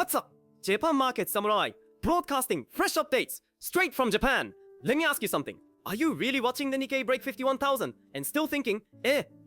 What's up? Japan Market Samurai, broadcasting fresh updates straight from Japan. Let me ask you something. Are you really watching the Nikkei break 51,000 and still thinking,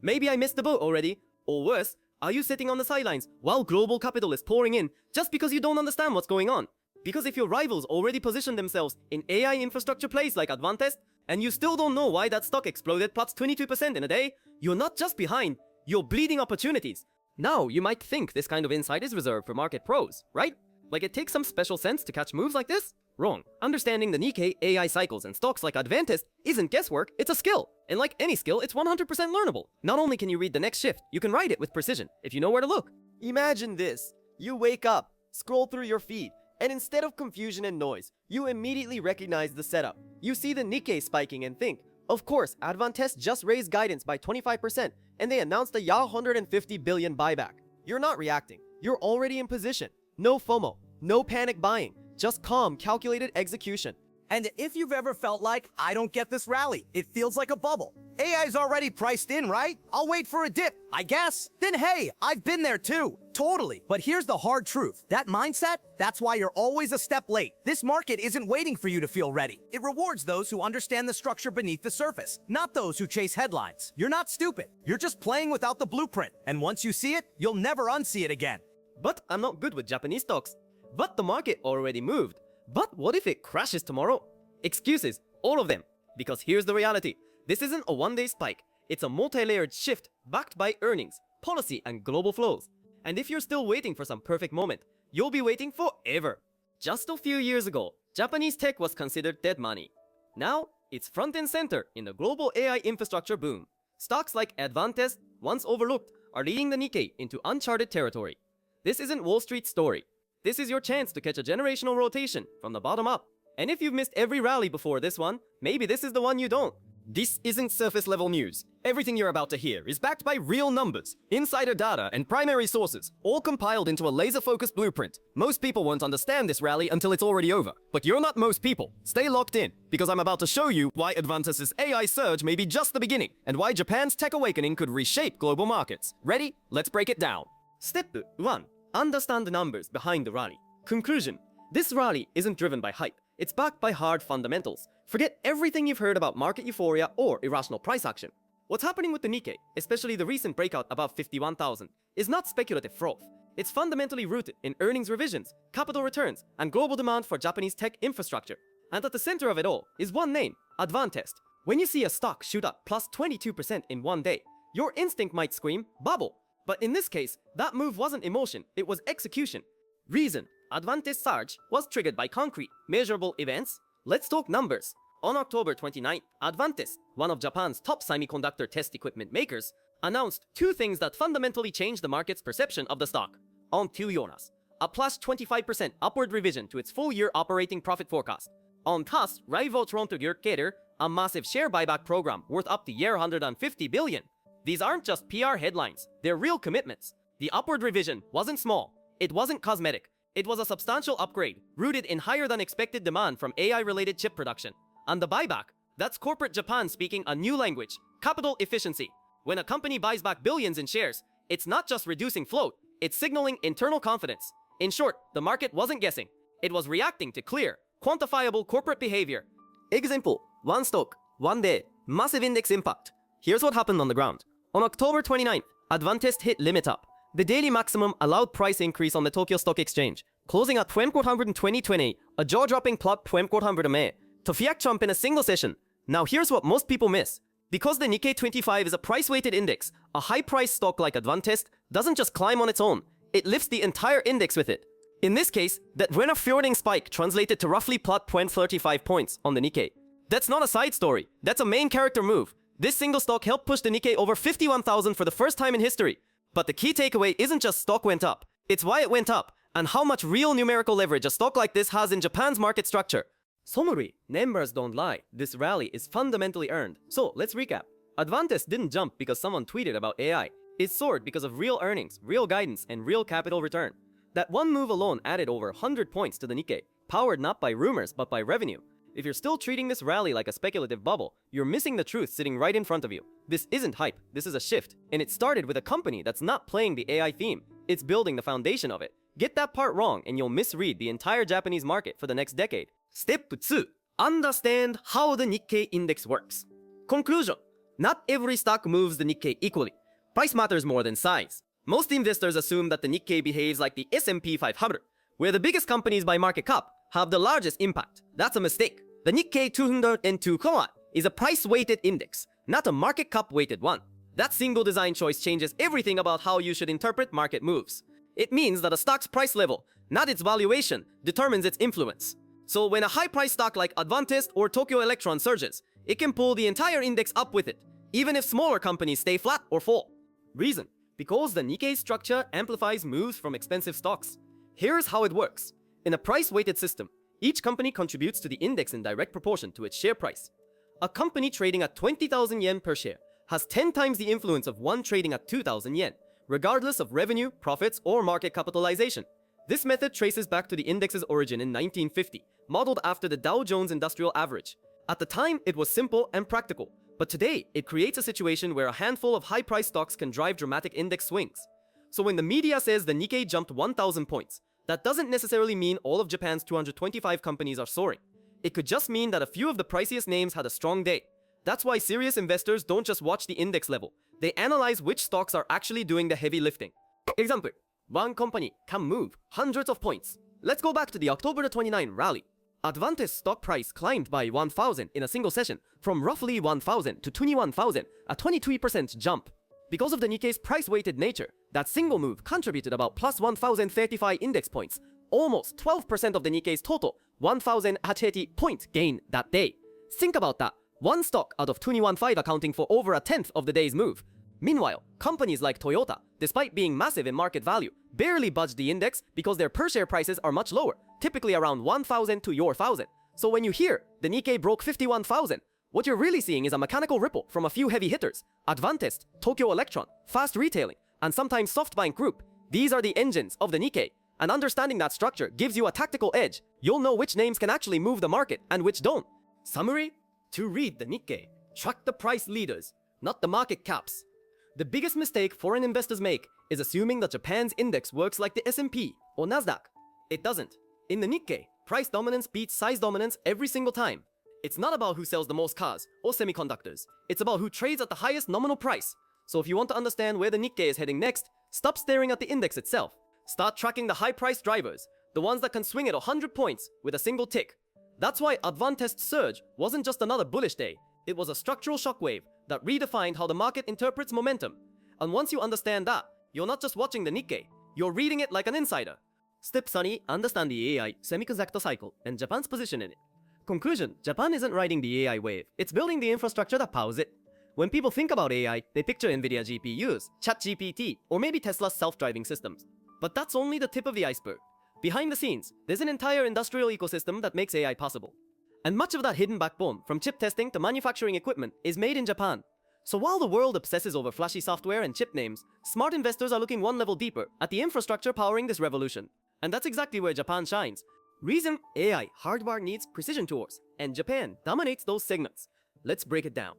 maybe I missed the boat already? Or worse, are you sitting on the sidelines while global capital is pouring in just because you don't understand what's going on? Because if your rivals already position themselves in AI infrastructure plays like Advantest, and you still don't know why that stock exploded plus 22% in a day, you're not just behind, you're bleeding opportunities. Now, you might think this kind of insight is reserved for market pros, right? Like it takes some special sense to catch moves like this? Wrong. Understanding the Nikkei, AI cycles, and stocks like Advantest isn't guesswork, it's a skill. And like any skill, it's 100% learnable. Not only can you read the next shift, you can ride it with precision, if you know where to look. Imagine this. You wake up, scroll through your feed, and instead of confusion and noise, you immediately recognize the setup. You see the Nikkei spiking and think, of course, Advantest just raised guidance by 25%, and they announced a 150 billion buyback. You're not reacting. You're already in position. No FOMO, no panic buying, just calm, calculated execution. And if you've ever felt like, I don't get this rally, it feels like a bubble. AI's already priced in, right? I'll wait for a dip, I guess. Then hey, I've been there too. Totally. But here's the hard truth. That mindset, that's why you're always a step late. This market isn't waiting for you to feel ready. It rewards those who understand the structure beneath the surface, not those who chase headlines. You're not stupid. You're just playing without the blueprint. And once you see it, you'll never unsee it again. But I'm not good with Japanese stocks. But the market already moved. But what if it crashes tomorrow? Excuses, all of them. Because here's the reality. This isn't a one-day spike. It's a multi-layered shift backed by earnings, policy, and global flows. And if you're still waiting for some perfect moment, you'll be waiting forever. Just a few years ago, Japanese tech was considered dead money. Now, it's front and center in the global AI infrastructure boom. Stocks like Advantest, once overlooked, are leading the Nikkei into uncharted territory. This isn't Wall Street's story. This is your chance to catch a generational rotation from the bottom up. And if you've missed every rally before this one, maybe this is the one you don't. This isn't surface level news. Everything you're about to hear is backed by real numbers, insider data, and primary sources, all compiled into a laser-focused blueprint. Most people won't understand this rally until it's already over. But you're not most people. Stay locked in, because I'm about to show you why Advantest's AI surge may be just the beginning, and why Japan's tech awakening could reshape global markets. Ready? Let's break it down. Step 1. Understand the numbers behind the rally. Conclusion. This rally isn't driven by hype. It's backed by hard fundamentals. Forget everything you've heard about market euphoria or irrational price action. What's happening with the Nikkei, especially the recent breakout above 51,000, is not speculative froth. It's fundamentally rooted in earnings revisions, capital returns, and global demand for Japanese tech infrastructure. And at the center of it all is one name, Advantest. When you see a stock shoot up plus 22% in one day, your instinct might scream, bubble. But in this case, that move wasn't emotion, it was execution. Reason. Advantest surge was triggered by concrete, measurable events. Let's talk numbers. On October 29th, Advantest, one of Japan's top semiconductor test equipment makers, announced two things that fundamentally changed the market's perception of the stock. On Tuyonas, a plus 25% upward revision to its full-year operating profit forecast. On TAS, Raivotrontogyurkater, a massive share buyback program worth up to 150 billion. These aren't just PR headlines, they're real commitments. The upward revision wasn't small, it wasn't cosmetic. It was a substantial upgrade, rooted in higher than expected demand from AI-related chip production. And the buyback, that's corporate Japan speaking a new language, capital efficiency. When a company buys back billions in shares, it's not just reducing float, it's signaling internal confidence. In short, the market wasn't guessing. It was reacting to clear, quantifiable corporate behavior. Example, one stock, one day, massive index impact. Here's what happened on the ground. On October 29th, Advantest hit limit up. The daily maximum allowed price increase on the Tokyo Stock Exchange, closing at 2420, a jaw-dropping plot 2400 to fiat jump in a single session. Now here's what most people miss. Because the Nikkei 25 is a price-weighted index, a high-priced stock like Advantest doesn't just climb on its own, it lifts the entire index with it. In this case, that Renner-Fjording spike translated to roughly plot 35 points on the Nikkei. That's not a side story, that's a main character move. This single stock helped push the Nikkei over 51,000 for the first time in history. But the key takeaway isn't just stock went up, it's why it went up, and how much real numerical leverage a stock like this has in Japan's market structure. Summary, numbers don't lie, this rally is fundamentally earned. So let's recap. Advantest didn't jump because someone tweeted about AI. It soared because of real earnings, real guidance, and real capital return. That one move alone added over 100 points to the Nikkei, powered not by rumors but by revenue. If you're still treating this rally like a speculative bubble, you're missing the truth sitting right in front of you. This isn't hype, this is a shift. And it started with a company that's not playing the AI theme. It's building the foundation of it. Get that part wrong and you'll misread the entire Japanese market for the next decade. Step 2. Understand how the Nikkei index works. Conclusion. Not every stock moves the Nikkei equally. Price matters more than size. Most investors assume that the Nikkei behaves like the S&P 500, where the biggest companies by market cap have the largest impact. That's a mistake. The Nikkei 202 is a price-weighted index, not a market cap-weighted one. That single design choice changes everything about how you should interpret market moves. It means that a stock's price level, not its valuation, determines its influence. So when a high-priced stock like Advantest or Tokyo Electron surges, it can pull the entire index up with it, even if smaller companies stay flat or fall. Reason: because the Nikkei structure amplifies moves from expensive stocks. Here's how it works. In a price-weighted system, each company contributes to the index in direct proportion to its share price. A company trading at 20,000 yen per share has 10 times the influence of one trading at 2,000 yen, regardless of revenue, profits, or market capitalization. This method traces back to the index's origin in 1950, modeled after the Dow Jones Industrial Average. At the time, it was simple and practical, but today, it creates a situation where a handful of high-priced stocks can drive dramatic index swings. So when the media says the Nikkei jumped 1,000 points, that doesn't necessarily mean all of Japan's 225 companies are soaring. It could just mean that a few of the priciest names had a strong day. That's why serious investors don't just watch the index level. They analyze which stocks are actually doing the heavy lifting. Example, one company can move hundreds of points. Let's go back to the October 29 rally. Advantest stock price climbed by 1,000 in a single session, from roughly 1,000 to 21,000, a 23% jump. Because of the Nikkei's price-weighted nature, that single move contributed about plus 1,035 index points, almost 12% of the Nikkei's total 1,080 point gain that day. Think about that, one stock out of 21.5 accounting for over a tenth of the day's move. Meanwhile, companies like Toyota, despite being massive in market value, barely budged the index because their per-share prices are much lower, typically around 1,000 to your 1,000. So when you hear the Nikkei broke 51,000, what you're really seeing is a mechanical ripple from a few heavy hitters: Advantest, Tokyo Electron, Fast Retailing, and sometimes SoftBank Group. These are the engines of the Nikkei, and understanding that structure gives you a tactical edge. You'll know which names can actually move the market and which don't. Summary: to read the Nikkei, track the price leaders, not the market caps. The biggest mistake foreign investors make is assuming that Japan's index works like the S&P or Nasdaq. It doesn't. In the Nikkei, price dominance beats size dominance every single time. It's not about who sells the most cars or semiconductors. It's about who trades at the highest nominal price. So if you want to understand where the Nikkei is heading next, stop staring at the index itself. Start tracking the high-priced drivers, the ones that can swing at 100 points with a single tick. That's why Advantest's surge wasn't just another bullish day. It was a structural shockwave that redefined how the market interprets momentum. And once you understand that, you're not just watching the Nikkei, you're reading it like an insider. Step 3. Understand the AI semiconductor cycle and Japan's position in it. Conclusion: Japan isn't riding the AI wave, it's building the infrastructure that powers it. When people think about AI, they picture NVIDIA GPUs, ChatGPT, or maybe Tesla's self-driving systems. But that's only the tip of the iceberg. Behind the scenes, there's an entire industrial ecosystem that makes AI possible. And much of that hidden backbone, from chip testing to manufacturing equipment, is made in Japan. So while the world obsesses over flashy software and chip names, smart investors are looking one level deeper at the infrastructure powering this revolution. And that's exactly where Japan shines. Reason: AI hardware needs precision tools, and Japan dominates those segments. Let's break it down.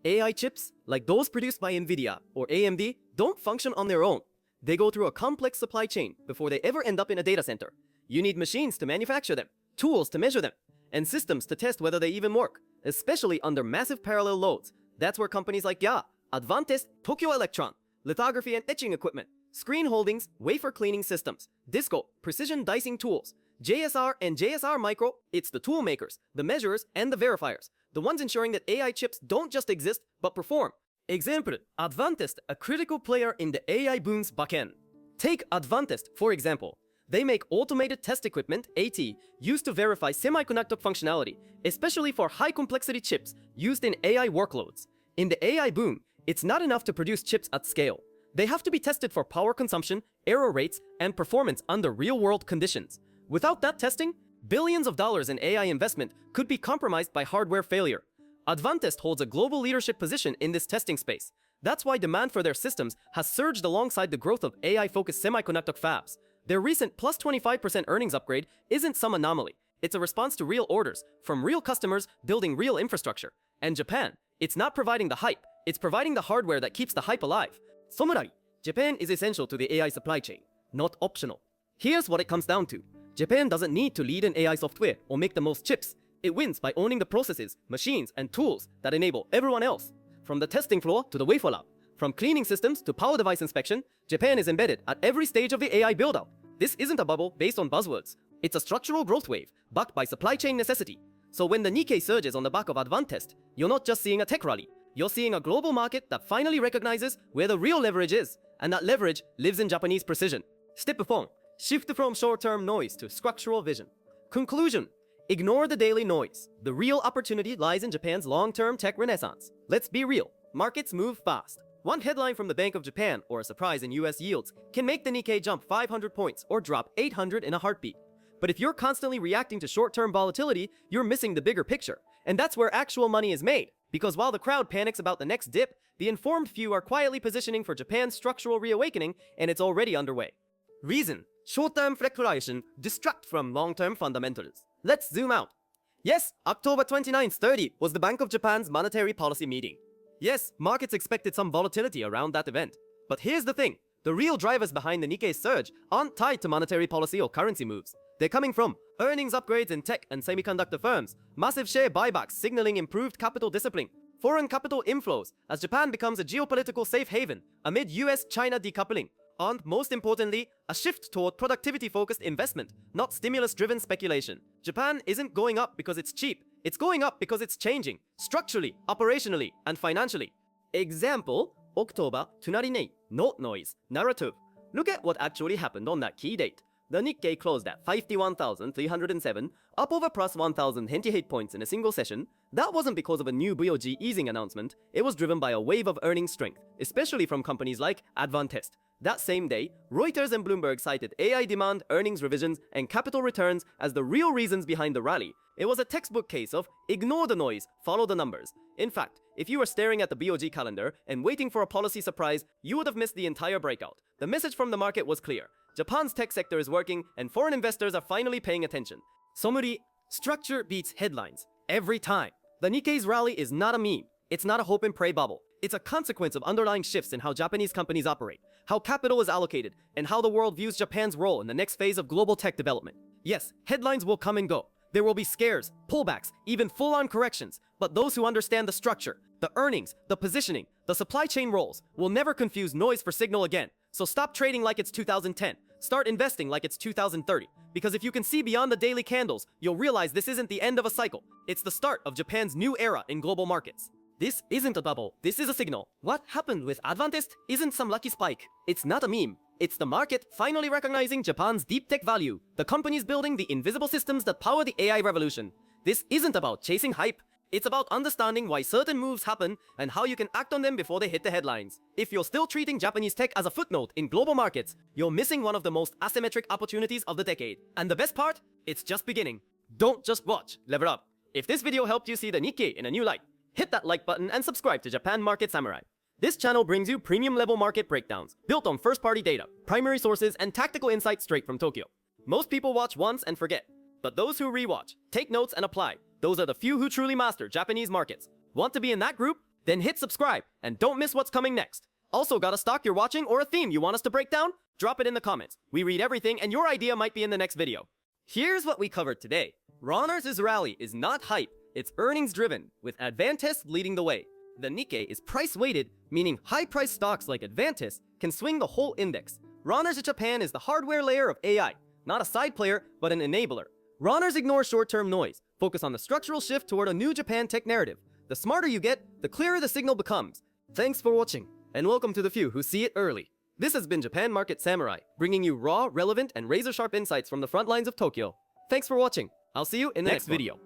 AI chips, like those produced by NVIDIA or AMD, don't function on their own. They go through a complex supply chain before they ever end up in a data center. You need machines to manufacture them, tools to measure them, and systems to test whether they even work, especially under massive parallel loads. That's where companies like Advantest, Tokyo Electron, lithography and etching equipment, screen holdings, wafer cleaning systems, Disco, precision dicing tools, JSR and JSR Micro, it's the tool makers, the measurers, and the verifiers, the ones ensuring that AI chips don't just exist, but perform. Example: Advantest, a critical player in the AI boom's backend. Take Advantest, for example. They make automated test equipment, AT, used to verify semiconductor functionality, especially for high-complexity chips used in AI workloads. In the AI boom, it's not enough to produce chips at scale. They have to be tested for power consumption, error rates, and performance under real-world conditions. Without that testing, billions of dollars in AI investment could be compromised by hardware failure. Advantest holds a global leadership position in this testing space. That's why demand for their systems has surged alongside the growth of AI-focused semiconductor fabs. Their recent plus 25% earnings upgrade isn't some anomaly. It's a response to real orders, from real customers building real infrastructure. And Japan, it's not providing the hype, it's providing the hardware that keeps the hype alive. Summary: Japan is essential to the AI supply chain, not optional. Here's what it comes down to. Japan doesn't need to lead in AI software or make the most chips. It wins by owning the processes, machines, and tools that enable everyone else. From the testing floor to the wafer lab, from cleaning systems to power device inspection, Japan is embedded at every stage of the AI build-out. This isn't a bubble based on buzzwords. It's a structural growth wave, backed by supply chain necessity. So when the Nikkei surges on the back of Advantest, you're not just seeing a tech rally. You're seeing a global market that finally recognizes where the real leverage is, and that leverage lives in Japanese precision. Step 4. Shift from short-term noise to structural vision. Conclusion. Ignore the daily noise. The real opportunity lies in Japan's long-term tech renaissance. Let's be real. Markets move fast. One headline from the Bank of Japan or a surprise in US yields can make the Nikkei jump 500 points or drop 800 in a heartbeat. But if you're constantly reacting to short-term volatility, you're missing the bigger picture. And that's where actual money is made. Because while the crowd panics about the next dip, the informed few are quietly positioning for Japan's structural reawakening, and it's already underway. Reason. Short-term fluctuation distract from long-term fundamentals. Let's zoom out. Yes, October 29th-30 was the Bank of Japan's monetary policy meeting. Yes, markets expected some volatility around that event. But here's the thing. The real drivers behind the Nikkei's surge aren't tied to monetary policy or currency moves. They're coming from earnings upgrades in tech and semiconductor firms, massive share buybacks signaling improved capital discipline, foreign capital inflows as Japan becomes a geopolitical safe haven amid US-China decoupling, and most importantly, a shift toward productivity-focused investment, not stimulus-driven speculation. Japan isn't going up because it's cheap. It's going up because it's changing, structurally, operationally, and financially. Example, October 29, note noise, narrative. Look at what actually happened on that key date. The Nikkei closed at 51,307, up over plus 1,028 points in a single session. That wasn't because of a new BOJ easing announcement, it was driven by a wave of earnings strength, especially from companies like Advantest. That same day, Reuters and Bloomberg cited AI demand, earnings revisions, and capital returns as the real reasons behind the rally. It was a textbook case of ignore the noise, follow the numbers. In fact, if you were staring at the BOJ calendar and waiting for a policy surprise, you would have missed the entire breakout. The message from the market was clear. Japan's tech sector is working, and foreign investors are finally paying attention. Somuri, structure beats headlines. Every time. The Nikkei's rally is not a meme. It's not a hope and pray bubble. It's a consequence of underlying shifts in how Japanese companies operate, how capital is allocated, and how the world views Japan's role in the next phase of global tech development. Yes, headlines will come and go. There will be scares, pullbacks, even full-on corrections, but those who understand the structure, the earnings, the positioning, the supply chain roles, will never confuse noise for signal again. So stop trading like it's 2010. Start investing like it's 2030. Because if you can see beyond the daily candles, you'll realize this isn't the end of a cycle. It's the start of Japan's new era in global markets. This isn't a bubble, this is a signal. What happened with Advantest isn't some lucky spike. It's not a meme. It's the market finally recognizing Japan's deep tech value. The companies building the invisible systems that power the AI revolution. This isn't about chasing hype. It's about understanding why certain moves happen and how you can act on them before they hit the headlines. If you're still treating Japanese tech as a footnote in global markets, you're missing one of the most asymmetric opportunities of the decade. And the best part? It's just beginning. Don't just watch, level up. If this video helped you see the Nikkei in a new light, hit that like button and subscribe to Japan Market Samurai. This channel brings you premium level market breakdowns, built on first-party data, primary sources, and tactical insights straight from Tokyo. Most people watch once and forget, but those who rewatch, take notes and apply. Those are the few who truly master Japanese markets. Want to be in that group? Then hit subscribe and don't miss what's coming next. Also got a stock you're watching or a theme you want us to break down? Drop it in the comments. We read everything and your idea might be in the next video. Here's what we covered today. Runners' rally is not hype, it's earnings driven, with Advantest leading the way. The Nikkei is price weighted, meaning high price stocks like Advantest can swing the whole index. Runners Japan is the hardware layer of AI, not a side player, but an enabler. Runners ignore short-term noise, focus on the structural shift toward a new Japan tech narrative. The smarter you get, the clearer the signal becomes. Thanks for watching, and welcome to the few who see it early. This has been Japan Market Samurai, bringing you raw, relevant, and razor-sharp insights from the front lines of Tokyo. Thanks for watching. I'll see you in the next video.